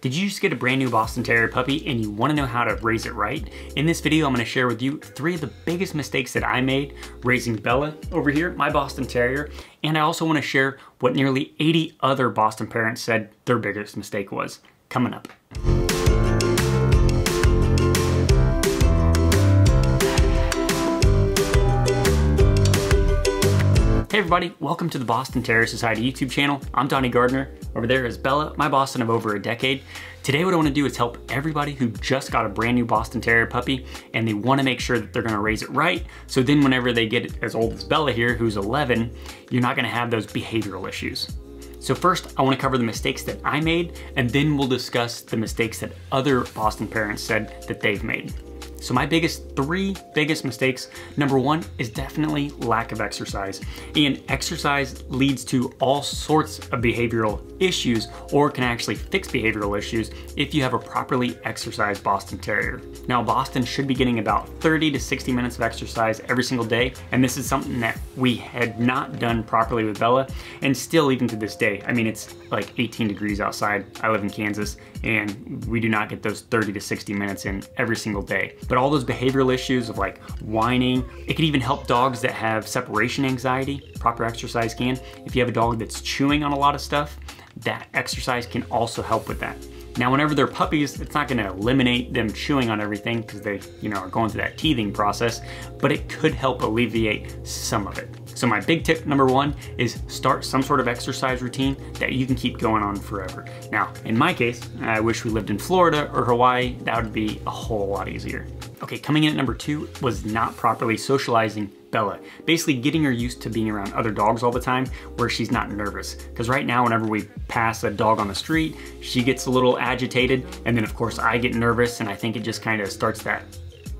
Did you just get a brand new Boston Terrier puppy and you want to know how to raise it right? In this video, I'm going to share with you 3 of the biggest mistakes that I made raising Bella over here, my Boston Terrier, and I also want to share what nearly 80 other Boston parents said their biggest mistake was. Coming up. Hey everybody, welcome to the Boston Terrier Society YouTube channel. I'm Donnie Gardner. Over there is Bella, my Boston of over a decade. Today what I want to do is help everybody who just got a brand new Boston Terrier puppy and they want to make sure that they're going to raise it right. So then whenever they get as old as Bella here, who's 11, you're not going to have those behavioral issues. So first, I want to cover the mistakes that I made, and then we'll discuss the mistakes that other Boston parents said that they've made. So my 3 biggest mistakes, number 1 is definitely lack of exercise. And exercise leads to all sorts of behavioral issues, or can actually fix behavioral issues if you have a properly exercised Boston Terrier. Now Boston should be getting about 30 to 60 minutes of exercise every single day, and this is something that we had not done properly with Bella, and still even to this day. I mean, it's like 18 degrees outside. I live in Kansas, and we do not get those 30 to 60 minutes in every single day. But all those behavioral issues of like whining, it could even help dogs that have separation anxiety. Proper exercise can. If you have a dog that's chewing on a lot of stuff, that exercise can also help with that. Now, whenever they're puppies, it's not gonna eliminate them chewing on everything because they, are going through that teething process, but it could help alleviate some of it. So my big tip number 1 is start some sort of exercise routine that you can keep going on forever. Now, in my case, I wish we lived in Florida or Hawaii. That would be a whole lot easier. Okay, coming in at number 2 was not properly socializing Bella. Basically getting her used to being around other dogs all the time where she's not nervous. Because right now, whenever we pass a dog on the street, she gets a little agitated, and then of course I get nervous, and I think it just kind of starts that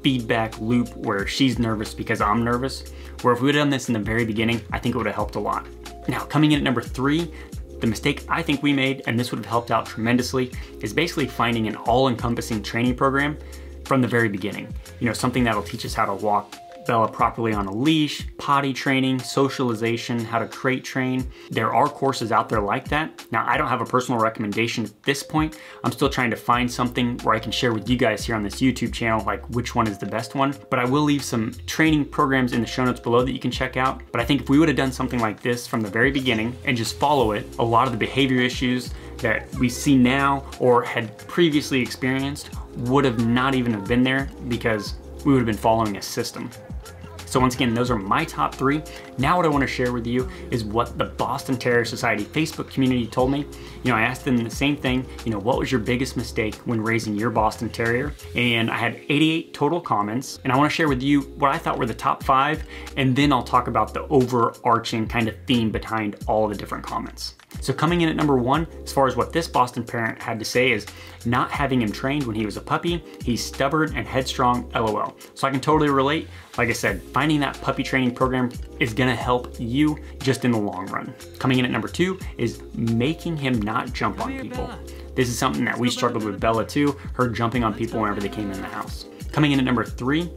feedback loop where she's nervous because I'm nervous. Where if we would have done this in the very beginning, I think it would have helped a lot. Now, coming in at number 3, the mistake I think we made, and this would have helped out tremendously, is basically finding an all-encompassing training program from the very beginning. Something that'll teach us how to walk Bella properly on a leash, potty training, socialization, how to crate train. There are courses out there like that. Now, I don't have a personal recommendation at this point. I'm still trying to find something where I can share with you guys here on this YouTube channel, like which one is the best one. But I will leave some training programs in the show notes below that you can check out. But I think if we would have done something like this from the very beginning and just follow it, a lot of the behavior issues that we see now or had previously experienced would have not even have been there because we would have been following a system. So once again, those are my top 3. Now what I want to share with you is what the Boston Terrier Society Facebook community told me. I asked them the same thing, what was your biggest mistake when raising your Boston Terrier? And I had 88 total comments, and I want to share with you what I thought were the top 5, and then I'll talk about the overarching kind of theme behind all the different comments. So coming in at number 1, as far as what this Boston parent had to say, is not having him trained when he was a puppy. He's stubborn and headstrong, LOL. So I can totally relate. Like I said, finding that puppy training program is gonna help you just in the long run. Coming in at number 2 is making him not jump on people. This is something that we struggled with Bella too, her jumping on people whenever they came in the house. Coming in at number 3,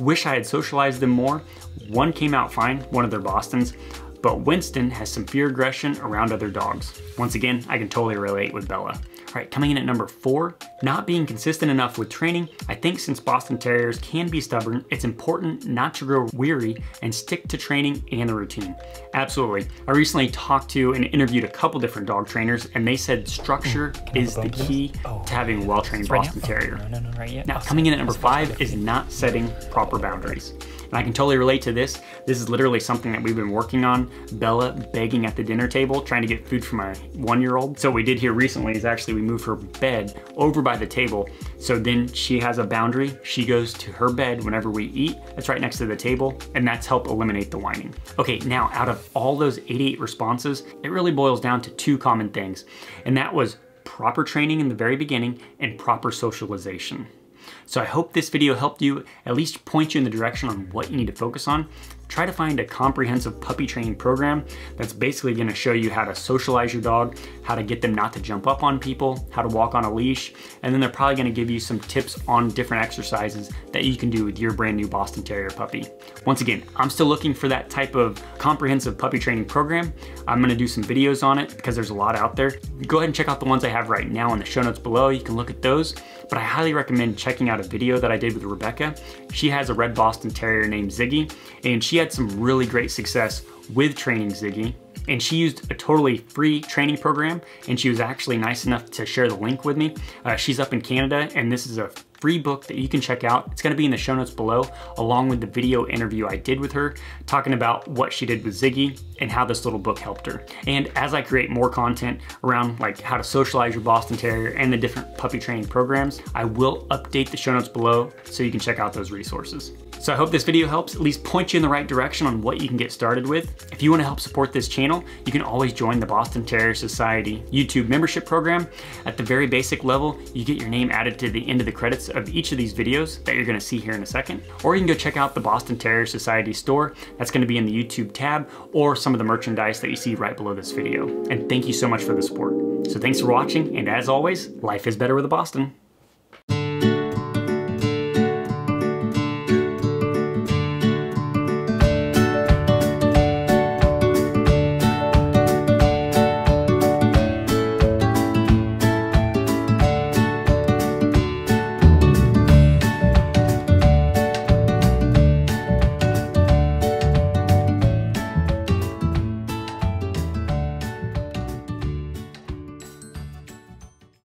wish I had socialized them more. 1 came out fine, one of their Bostons, but Winston has some fear aggression around other dogs. Once again, I can totally relate with Bella. All right, coming in at number 4, not being consistent enough with training. I think since Boston Terriers can be stubborn, it's important not to grow weary and stick to training and the routine. Absolutely. I recently talked to and interviewed a couple different dog trainers, and they said structure is the key to having a well-trained Boston Terrier. No, right yet. Now, coming in at number 5 is not setting proper boundaries. And I can totally relate to this. This is literally something that we've been working on. Bella begging at the dinner table, trying to get food from my 1-year-old. So what we did here recently is actually we moved her bed over by the table. So then she has a boundary. She goes to her bed whenever we eat. That's right next to the table, and that's helped eliminate the whining. Okay, now out of all those 88 responses, it really boils down to 2 common things. And that was proper training in the very beginning and proper socialization. So I hope this video helped you at least point you in the direction on what you need to focus on. try to find a comprehensive puppy training program that's basically gonna show you how to socialize your dog, how to get them not to jump up on people, how to walk on a leash, and then they're probably gonna give you some tips on different exercises that you can do with your brand new Boston Terrier puppy. Once again, I'm still looking for that type of comprehensive puppy training program. I'm gonna do some videos on it because there's a lot out there. Go ahead and check out the ones I have right now in the show notes below. You can look at those, but I highly recommend checking out a video that I did with Rebecca. She has a red Boston Terrier named Ziggy, and she had some really great success with training Ziggy. And she used a totally free training program, and she was actually nice enough to share the link with me. She's up in Canada, and this is a free book that you can check out. It's gonna be in the show notes below, along with the video interview I did with her, talking about what she did with Ziggy and how this little book helped her. And as I create more content around like how to socialize your Boston Terrier and the different puppy training programs, I will update the show notes below so you can check out those resources. So I hope this video helps at least point you in the right direction on what you can get started with. If you want to help support this channel, you can always join the Boston Terrier Society YouTube membership program. At the very basic level, you get your name added to the end of the credits of each of these videos that you're going to see here in a second. Or you can go check out the Boston Terrier Society store. That's going to be in the YouTube tab, or some of the merchandise that you see right below this video. And thank you so much for the support. So thanks for watching, and as always, life is better with a Boston.